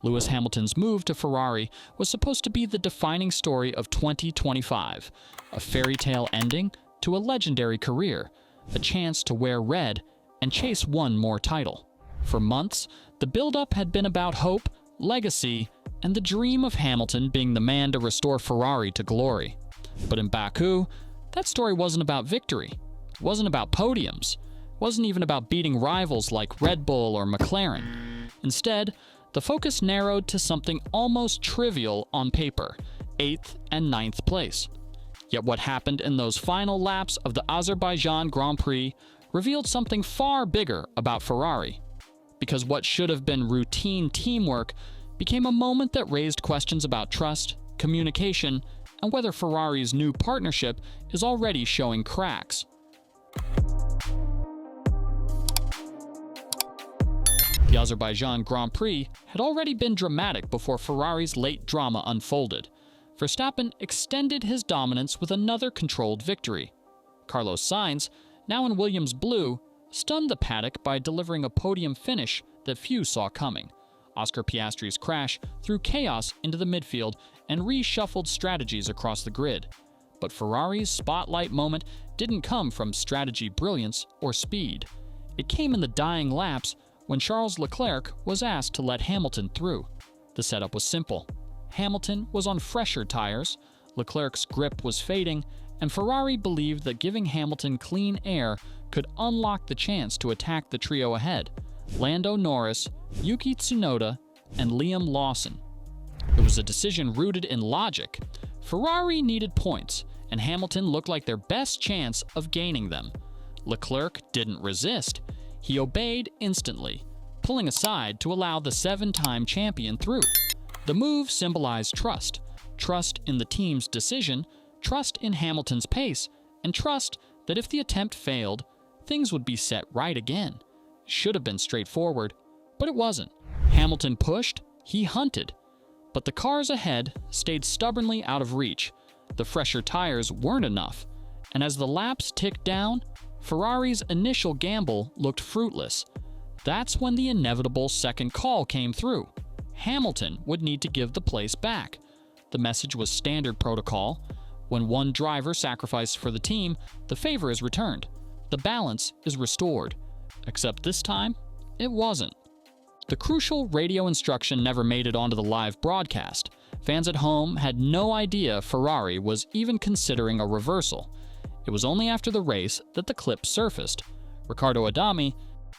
Lewis Hamilton's move to Ferrari was supposed to be the defining story of 2025, a fairy tale ending to a legendary career, a chance to wear red and chase one more title. For months, the build-up had been about hope, legacy, and the dream of Hamilton being the man to restore Ferrari to glory. But in Baku, that story wasn't about victory. It wasn't about podiums. It wasn't even about beating rivals like Red Bull or McLaren. Instead, the focus narrowed to something almost trivial on paper: 8th and 9th place. Yet what happened in those final laps of the Azerbaijan Grand Prix revealed something far bigger about Ferrari. Because what should have been routine teamwork became a moment that raised questions about trust, communication, and whether Ferrari's new partnership is already showing cracks. The Azerbaijan Grand Prix had already been dramatic before Ferrari's late drama unfolded. Verstappen extended his dominance with another controlled victory. Carlos Sainz, now in Williams blue, stunned the paddock by delivering a podium finish that few saw coming. Oscar Piastri's crash threw chaos into the midfield and reshuffled strategies across the grid. But Ferrari's spotlight moment didn't come from strategy brilliance or speed. It came in the dying laps when Charles Leclerc was asked to let Hamilton through. The setup was simple. Hamilton was on fresher tires, Leclerc's grip was fading, and Ferrari believed that giving Hamilton clean air could unlock the chance to attack the trio ahead: Lando Norris, Yuki Tsunoda, and Liam Lawson. It was a decision rooted in logic. Ferrari needed points, and Hamilton looked like their best chance of gaining them. Leclerc didn't resist. He obeyed instantly, pulling aside to allow the 7-time champion through. The move symbolized trust. Trust in the team's decision, trust in Hamilton's pace, and trust that if the attempt failed, things would be set right again. It should have been straightforward, but it wasn't. Hamilton pushed, he hunted. But the cars ahead stayed stubbornly out of reach. The fresher tires weren't enough, and as the laps ticked down, Ferrari's initial gamble looked fruitless. That's when the inevitable second call came through. Hamilton would need to give the place back. The message was standard protocol. When one driver sacrifices for the team, the favor is returned. The balance is restored. Except this time, it wasn't. The crucial radio instruction never made it onto the live broadcast. Fans at home had no idea Ferrari was even considering a reversal. It was only after the race that the clip surfaced. Riccardo Adami,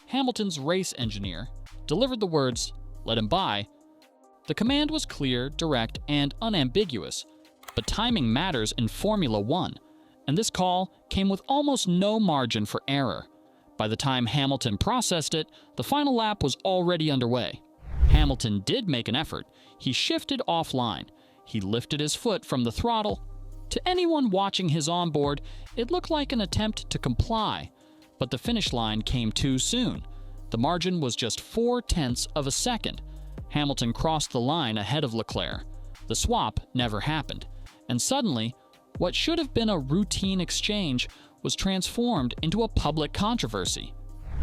Hamilton's race engineer, delivered the words, "Let him by." The command was clear, direct, and unambiguous. But timing matters in Formula One, and this call came with almost no margin for error. By the time Hamilton processed it, the final lap was already underway. Hamilton did make an effort. He shifted offline. He lifted his foot from the throttle. To anyone watching his onboard, it looked like an attempt to comply, but the finish line came too soon. The margin was just 0.4 of a second. Hamilton crossed the line ahead of Leclerc. The swap never happened, and suddenly, what should have been a routine exchange was transformed into a public controversy.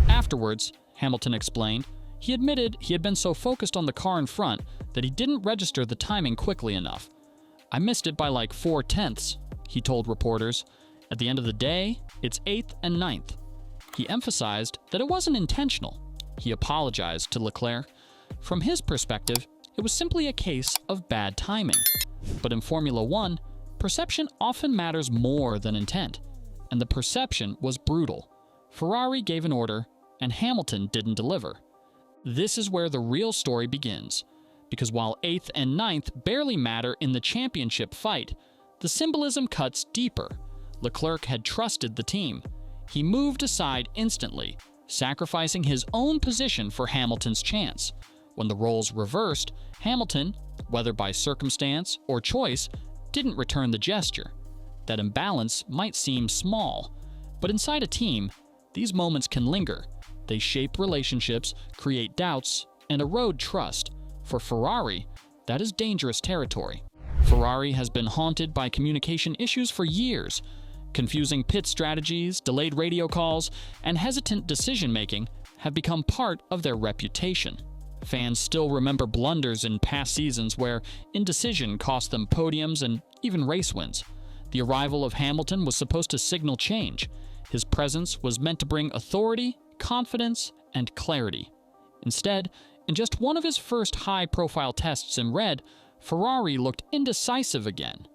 Afterwards, Hamilton explained, he admitted he had been so focused on the car in front that he didn't register the timing quickly enough. "I missed it by like 0.4," he told reporters. At the end of the day, it's 8th and 9th. He emphasized that it wasn't intentional. He apologized to Leclerc. From his perspective, it was simply a case of bad timing. But in Formula One, perception often matters more than intent, and the perception was brutal. Ferrari gave an order, and Hamilton didn't deliver. This is where the real story begins, because while 8th and 9th barely matter in the championship fight, the symbolism cuts deeper. Leclerc had trusted the team. He moved aside instantly, sacrificing his own position for Hamilton's chance. When the roles reversed, Hamilton, whether by circumstance or choice, didn't return the gesture. That imbalance might seem small, but inside a team, these moments can linger. They shape relationships, create doubts, and erode trust. For Ferrari, that is dangerous territory. Ferrari has been haunted by communication issues for years. Confusing pit strategies, delayed radio calls, and hesitant decision-making have become part of their reputation. Fans still remember blunders in past seasons where indecision cost them podiums and even race wins. The arrival of Hamilton was supposed to signal change. His presence was meant to bring authority, confidence, and clarity. Instead, in just one of his first high-profile tests in red, Ferrari looked indecisive again.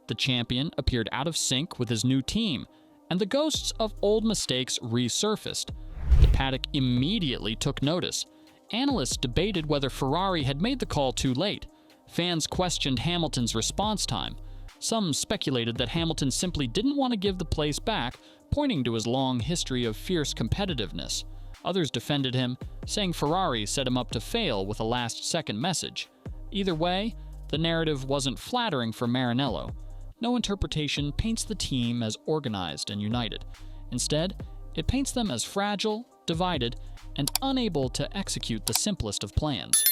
The champion appeared out of sync with his new team, and the ghosts of old mistakes resurfaced. The paddock immediately took notice. Analysts debated whether Ferrari had made the call too late. Fans questioned Hamilton's response time. Some speculated that Hamilton simply didn't want to give the place back, pointing to his long history of fierce competitiveness. Others defended him, saying Ferrari set him up to fail with a last-second message. Either way, the narrative wasn't flattering for Maranello. No interpretation paints the team as organized and united. Instead, it paints them as fragile, divided, and unable to execute the simplest of plans.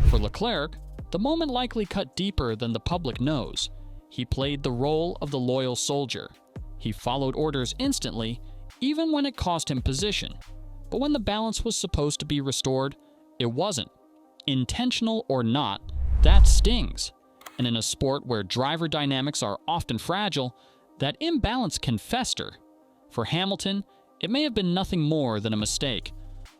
For Leclerc, the moment likely cut deeper than the public knows. He played the role of the loyal soldier. He followed orders instantly, even when it cost him position. But when the balance was supposed to be restored, it wasn't. Intentional or not, that stings. And in a sport where driver dynamics are often fragile, that imbalance can fester. For Hamilton, it may have been nothing more than a mistake.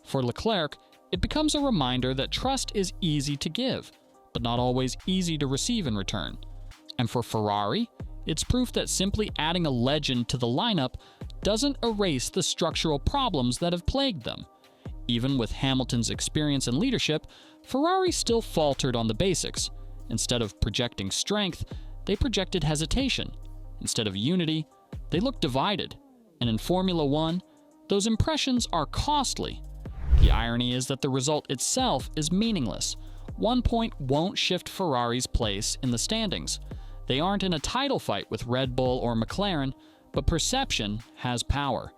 For Leclerc, it becomes a reminder that trust is easy to give, but not always easy to receive in return. And for Ferrari, it's proof that simply adding a legend to the lineup doesn't erase the structural problems that have plagued them. Even with Hamilton's experience and leadership, Ferrari still faltered on the basics. Instead of projecting strength, they projected hesitation. Instead of unity, they looked divided. And in Formula One, those impressions are costly. The irony is that the result itself is meaningless. 1 point won't shift Ferrari's place in the standings. They aren't in a title fight with Red Bull or McLaren, but perception has power.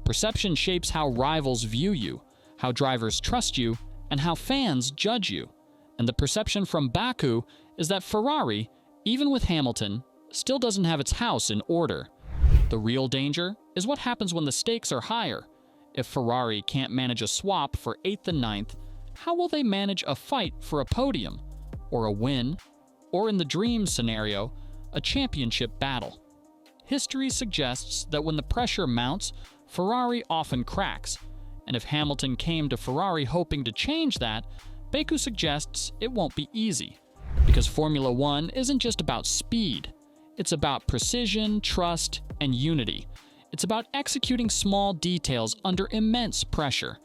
Perception shapes how rivals view you, how drivers trust you, and how fans judge you. And the perception from Baku is that Ferrari, even with Hamilton, still doesn't have its house in order. The real danger is what happens when the stakes are higher. If Ferrari can't manage a swap for 8th and 9th, how will they manage a fight for a podium, or a win, or in the dream scenario, a championship battle? History suggests that when the pressure mounts, Ferrari often cracks, and if Hamilton came to Ferrari hoping to change that, Baku suggests it won't be easy. Because Formula One isn't just about speed. It's about precision, trust, and unity. It's about executing small details under immense pressure.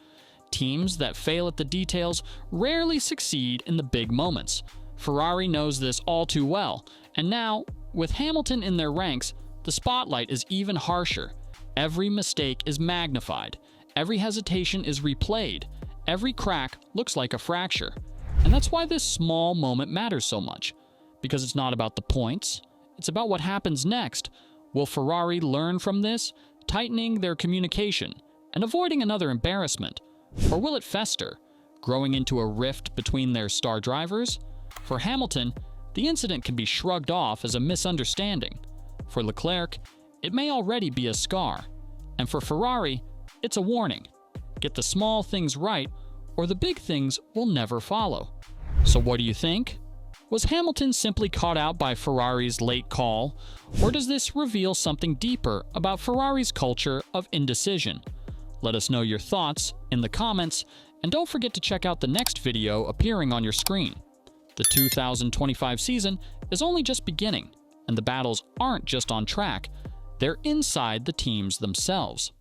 Teams that fail at the details rarely succeed in the big moments. Ferrari knows this all too well, and now, with Hamilton in their ranks, the spotlight is even harsher. Every mistake is magnified. Every hesitation is replayed. Every crack looks like a fracture. And that's why this small moment matters so much. Because it's not about the points. It's about what happens next. Will Ferrari learn from this, tightening their communication and avoiding another embarrassment? Or will it fester, growing into a rift between their star drivers? For Hamilton, the incident can be shrugged off as a misunderstanding. For Leclerc, it may already be a scar. And for Ferrari, it's a warning. Get the small things right, or the big things will never follow. So what do you think? Was Hamilton simply caught out by Ferrari's late call, or does this reveal something deeper about Ferrari's culture of indecision? Let us know your thoughts in the comments, and don't forget to check out the next video appearing on your screen. The 2025 season is only just beginning, and the battles aren't just on track, they're inside the teams themselves.